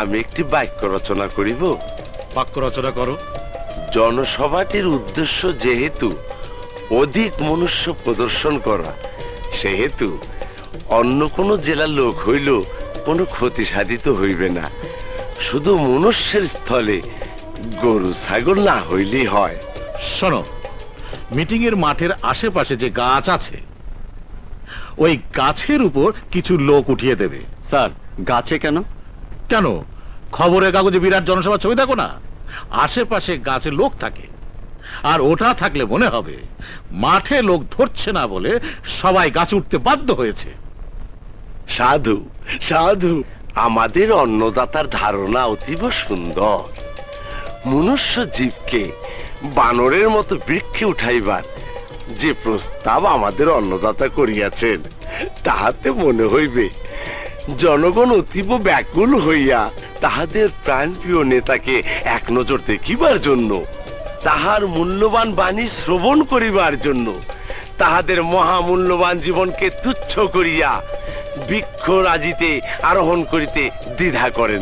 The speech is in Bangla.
আমি একটি বাক্য রচনা করিব। বাক্য রচনা করো। জনসভাটির উদ্দেশ্য যেহেতু অধিক মনুষ্য প্রদর্শন করা, সেহেতু অন্য কোনো জেলার লোক হইল কোনো ক্ষতি সাধিত হইবে না। শুধু মনুষ্যের স্থলে গরু ছাগল না হইলেই হয়। শোনো, মিটিং এর মাঠের আশেপাশে যে গাছ আছে, ওই গাছের উপর কিছু লোক উঠিয়ে দেবে। স্যার, গাছে কেন? কেন? খবরের কাগজে বিরাট জনসভা ছবি দেখো না? আশেপাশে গাছে লোক থাকে, আর ওটা থাকলে মনে হবে মাঠে লোক ধরছে না বলে সবাই গাছে উঠতে বাধ্য হয়েছে। সাধু সাধু, আমাদের অন্নদাতার ধারণা অতীব সুন্দর। মনুষ্য জীবকে বানরের মতো বৃক্ষে উঠাইবার যে প্রস্তাব আমাদের অন্নদাতা করিয়াছেন, তাহাতে মনে হইবে জনগণ অতীব ব্যাকুল হইয়া তাহাদের প্রাণপ্রিয় নেতাকে এক নজর দেখিবার জন্য, তাহার মূল্যবান বাণী শ্রবণ করিবার জন্য, তাহাদের মহামূল্যবান জীবনকে তুচ্ছ করিয়া বৃক্ষ রাজিতে আরোহণ করিতে দ্বিধা করে না।